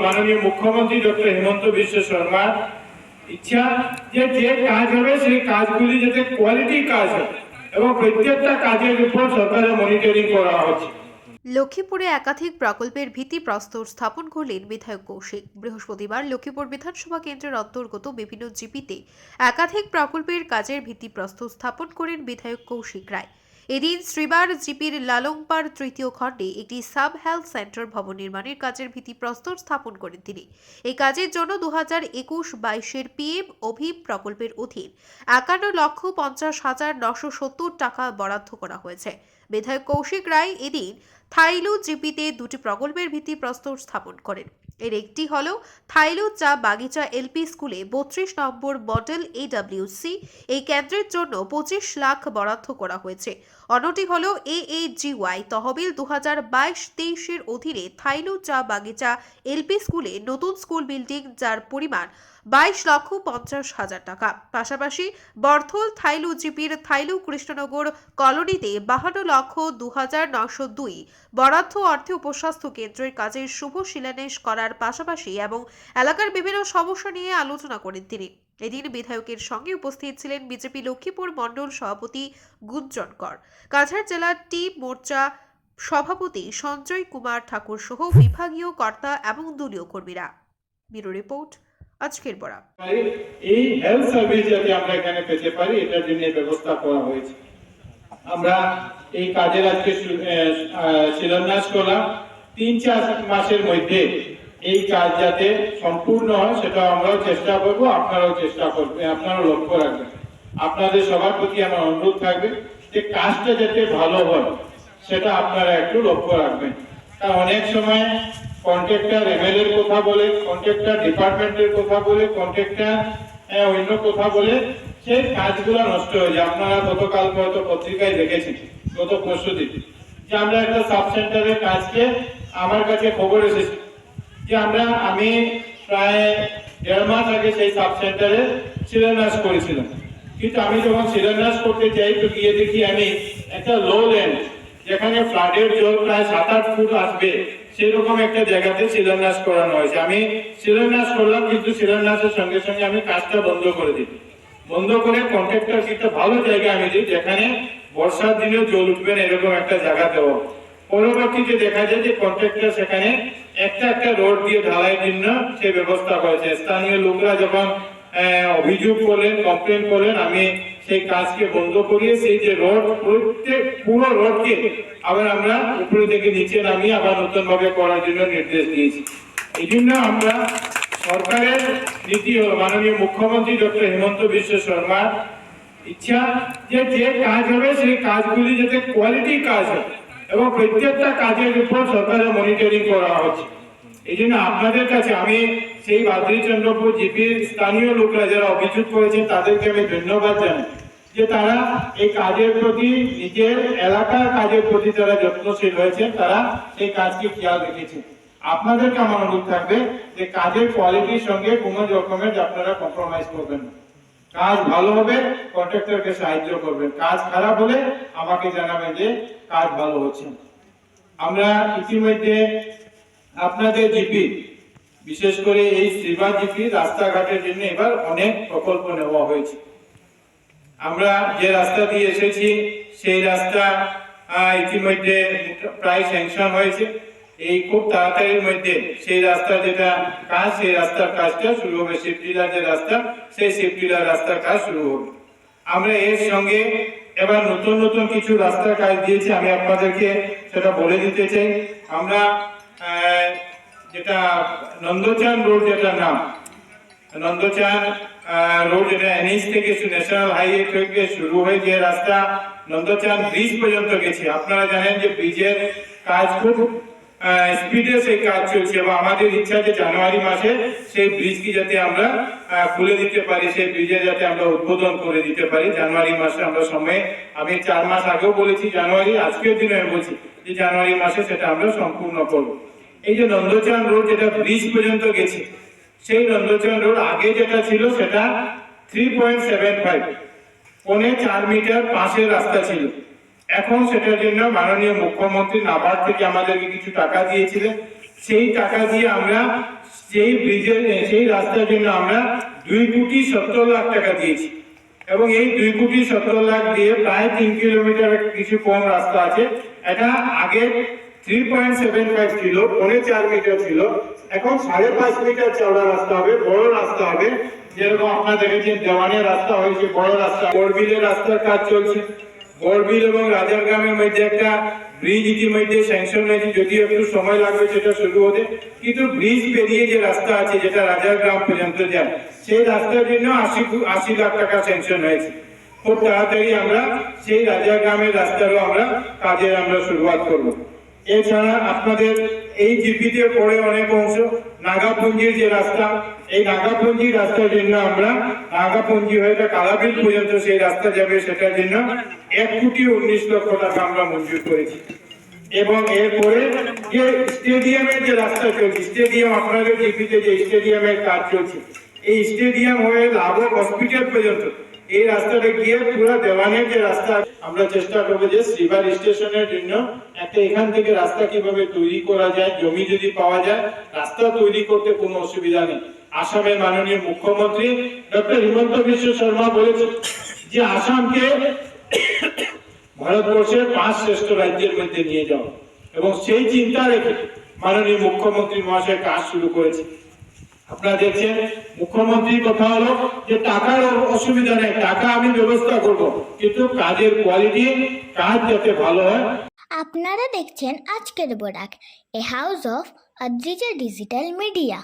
মাননীয় মুখ্যমন্ত্রী ডক্টর হেমন্ত বিশ্ব শর্মার ইচ্ছা যে কাজ হবে সেই কাজগুলি যাতে কোয়ালিটি কাজ হয় এবং প্রত্যেকটা কাজের উপর সরকারের মনিটরিং করা হচ্ছে। লক্ষ্মীপুরে একাধিক প্রকল্পের ভিত্তিপ্রস্তর স্থাপন করলেন বিধায়ক কৌশিক। বৃহস্পতিবার লক্ষ্মীপুর বিধানসভা কেন্দ্রের অন্তর্গত বিভিন্ন জিপিতে একাধিক প্রকল্পের কাজের ভিত্তিপ্রস্তর স্থাপন করেন বিধায়ক কৌশিক রায়। এদিন শ্রীবার জিপির লালংপাড় তৃতীয় খণ্ডে একটি সাব হেলথ সেন্টার ভবন নির্মাণের কাজের ভিত্তিপ্রস্তর স্থাপন করেন তিনি। এই কাজের জন্য 2021-22 পিএম অভিপ প্রকল্পের অধীন 51,50,970 টাকা বরাদ্দ করা হয়েছে। বিধায়ক কৌশিক রায় এদিন থাইলু জিপিতে দুটি প্রকল্পের ভিত্তিপ্রস্তর স্থাপন করেন। এর একটি হল থাইলু চা বাগিচা এলপি স্কুলে 32 নম্বর মডেল AWC এই কেন্দ্রের জন্য 25 লাখ বরাদ্দ করা হয়েছে। অন্যটি হল AAGY তহবিল 2022-23 এর অধীনে থাইলু চা বাগিচা এলপি স্কুলে নতুন স্কুল বিল্ডিং, যার পরিমাণ 22,50,000 টাকা। পাশাপাশি বর্থল থাইলু জিপির থাইলু কৃষ্ণনগর কলোনিতে 52,02,902 বরাদ্দ অর্থে উপস্বাস্থ্য কেন্দ্রের কাজের শুভ শিলান্যাস করার পাশাপাশি এবং এলাকার বিভিন্ন সমস্যা নিয়ে আলোচনা করেন তিনি। এদিন বিধায়কের সঙ্গে উপস্থিত ছিলেন বিজেপি লক্ষ্মীপুর মণ্ডল সভাপতি গুঞ্জন কর, কাছাড় জেলার টি মোর্চা সভাপতি সঞ্জয় কুমার ঠাকুর সহ বিভাগীয় কর্তা এবং দলীয় কর্মীরা। ব্যুরো রিপোর্ট, আজকের বড়া। এই হেলথ সার্ভিস যাতে আমরা এখানে পেতে পারি এটার জন্য ব্যবস্থা করা হয়েছে। আমরা এই কাজের আজকে শিলান্যাস করলাম। 3-4 মাসের মধ্যে এই কাজ যাতে সম্পূর্ণ হয় সেটা আমরাও চেষ্টা করব, আপনারাও চেষ্টা করবেন, আপনারাও লক্ষ্য রাখবেন। আপনাদের সবার প্রতি আমার অনুরোধ থাকবে যে কাজটা যাতে ভালো হয় সেটা আপনারা একটু লক্ষ্য রাখবেন। কারণ অনেক সময় কন্ট্রাক্টর এমএলএ এর কথা বলে, কন্ট্রাক্টর ডিপার্টমেন্টের কথা বলে, কন্ট্রাক্টর অন্য কথা বলে, সেই কাজগুলো নষ্ট হয়ে যায়। আপনারা গতকাল হয়তো পত্রিকায় দেখেছেন, গত পরশুদিন, যে আমরা একটা সাব সেন্টারের কাজকে আমার কাছে খবর এসেছে যে আমি প্রায় 1.5 মাস আগে সেই সাব সেন্টারে শিলান্যাস করেছিলাম। কিন্তু আমি যখন শিলান্যাস করতে যাই তো গিয়ে দেখি আমি একটা লো ল্যান্ড, যেখানে ফ্লাডের জল প্রায় 7-8 ফুট আসবে সেরকম একটা জায়গাতে শিলান্যাস করানো হয়েছে। আমি শিলান্যাস করলাম, কিন্তু শিলান্যাসের সঙ্গে সঙ্গে আমি কাজটা বন্ধ করে দিই। বন্ধ করে কন্ট্রাক্টরকে একটা ভালো জায়গা আমি দিই যেখানে বর্ষার দিনেও জল উঠবে না, এরকম একটা জায়গা দেওয়া। পরবর্তীতে দেখা যায় যে কন্ট্রাক্টর সেখানে একটা রোড দিয়ে ঢালাইয়ের জন্য সে ব্যবস্থা করেছে। স্থানীয় লোকরা যখন অভিযোগ করলেন, কমপ্লেন করলেন, আমি সেই কাজকে বন্ধ করিয়ে সেই যে রোড, পুরো রোডকে আবার আমরা উপরে থেকে নিচে নামিয়ে আবার নতুন ভাবে করার জন্য নির্দেশ দিয়েছি। এই জন্য আমরা সরকারের নীতি হল মাননীয় মুখ্যমন্ত্রী ডক্টর হেমন্ত বিশ্ব শর্মার ইচ্ছা যে কাজ হবে সেই কাজগুলি যাতে কোয়ালিটি কাজ হয় এবং প্রত্যেকটা কাজের উপর সরকারের মনিটরিং করা হচ্ছে। এই জন্য আপনাদের কাছে আমি সেই বাদ্রীচন্দ্রপুর জিপির স্থানীয় লোকরা যারা অভিযোগ করেছেন তাদেরকে আমি ধন্যবাদ জানাই যে তারা এই কাজের প্রতি, নিজের এলাকার কাজের প্রতি যারা যত্নশীল হয়েছেন, তারা সেই কাজকে খেয়াল রেখেছেন। আপনাদেরকে আমার অনুরোধ থাকবে যে কাজের কোয়ালিটির সঙ্গে কোনো রকমের আপনারা কম্প্রোমাইজ করবেন না। কাজ ভালো হবে, কন্ট্রাক্টরকে সাহায্য করবেন। কাজ খারাপ হলে আমাকে জানাবেন যে কাজ ভালো হচ্ছে। আমরা ইতিমধ্যে আপনাদের জিপি, বিশেষ করে এই শ্রীবার জিপি রাস্তাঘাটের জন্য এবার অনেক প্রকল্প নেওয়া হয়েছে। আমরা যে রাস্তা দিয়ে এসেছি সেই রাস্তা ইতিমধ্যে প্রায় স্যাংশন হয়েছে। এই খুব তাড়াতাড়ির মধ্যে সেই রাস্তা যেটা কাজ, সেই রাস্তার কাজটা শুরু হবে। শিবটিলার যে রাস্তা, সেই শিবটিলার রাস্তার কাজ শুরু হবে। আমরা এর সঙ্গে এবার নতুন নতুন কিছু রাস্তার কাজ দিয়েছি, আমি আপনাদেরকে সেটা বলে দিতে চাই। আমরা যেটা নন্দচান রোড, যেটা নাম নন্দচান রোড, যেটা এনএইচ থেকে ন্যাশনাল হাইওয়ে থেকে শুরু হয়ে যে রাস্তা নন্দচান ব্রিজ পর্যন্ত গেছে। আপনারা জানেন যে ব্রিজের কাজ খুব স্পিডে সেই কাজ চলছে এবং আমাদের ইচ্ছা যে জানুয়ারি মাসে সেই ব্রিজকে যাতে আমরা খুলে দিতে পারি, সেই ব্রিজে যাতে আমরা উদ্বোধন করে দিতে পারি জানুয়ারি মাসে। আমরা সময়ে, আমি 4 মাস আগেও বলেছি জানুয়ারি, আজকের দিনে বলছি যে জানুয়ারি মাসে সেটা আমরা সম্পূর্ণ করব। এই যে নন্দচান রোড যেটা ব্রিজ পর্যন্ত গেছে, সেই নন্দচান রোড আগে যেটা ছিল সেটা 3.75 4 মিটার পাশের রাস্তা ছিল। এখন সেটার জন্য মাননীয় মুখ্যমন্ত্রী নাবার্ড থেকে আমাদেরকে কিছু টাকা দিয়েছিলেন। সেই টাকা দিয়ে আমরা সেই ব্রিজের সেই রাস্তার জন্য আমরা 2,70,00,000 টাকা দিয়েছি এবং এই 2,70,00,000 দিয়ে প্রায় 3 কিলোমিটার কিছু কম রাস্তা আছে। এটা আগে 3.75 ছিল, 4.5 মিটার ছিল, এখন 5.5 মিটার চওড়া রাস্তা হবে, বড় রাস্তা হবে। যেরকম আপনারা দেখেছেন দেওয়ানের রাস্তা হয়েছে, বড় রাস্তা। বড়বিলের রাস্তার কাজ চলছে। বড়বিল এবং রাজারগ্রামের মধ্যে একটা ব্রিজ ইতিমধ্যে স্যাংশন হয়েছে, যদিও একটু সময় লাগবে সেটা শুরু হতে, কিন্তু ব্রিজ পেরিয়ে যে রাস্তা আছে যেটা রাজারগ্রাম পর্যন্ত যায়, সেই রাস্তার জন্য 80 লাখ টাকা স্যাংশন হয়েছে। খুব তাড়াতাড়ি আমরা সেই রাজারগ্রামের রাস্তারও আমরা কাজের আমরা শুরুয়াত করব। এছাড়া আপনাদের এই জিপিতে পড়ে অনেক অংশ নাগাপুঞ্জির যে রাস্তা, এই নাগাপুঞ্জি রাস্তার জন্য আমরা নাগাপুঞ্জি হয়ে কালাবিল পর্যন্ত সেই রাস্তা যাবে, সেটার জন্য 1,19,00,000 টাকা আমরা মঞ্জুর করেছি। এবং এরপরে যে স্টেডিয়ামের যে রাস্তা চলছে, স্টেডিয়াম আপনাদের জিপিতে যে স্টেডিয়ামের কাজ চলছে, এই স্টেডিয়াম হয়ে লাভক হসপিটাল পর্যন্ত এই রাস্তাটা গিয়ে পুরো দেওয়ানের যে রাস্তা, আমরা চেষ্টা করবো যে শ্রীবার স্টেশনের জন্য একটা এখান থেকে রাস্তা কিভাবে তৈরি করা যায়। জমি যদি পাওয়া যায় রাস্তা তৈরি করতে কোনো অসুবিধা নেই। আসামের মাননীয় মুখ্যমন্ত্রী ডক্টর হিমন্ত বিশ্ব শর্মা বলেছেন যে আসামকে ভারতবর্ষের 5 শ্রেষ্ঠ রাজ্যের মধ্যে নিয়ে যাও, এবং সেই চিন্তা রেখে মাননীয় মুখ্যমন্ত্রী মহাশয় কাজ শুরু করেছে। আপনারা দেখছেন মুখ্যমন্ত্রীর কথা হলো যে টাকার অসুবিধা নেই, টাকা আমি ব্যবস্থা করব, কিন্তু কাজের কোয়ালিটি, কাজ যাতে ভালো হয়। আপনারা দেখছেন আজকের Barak, a house of Adrija digital media.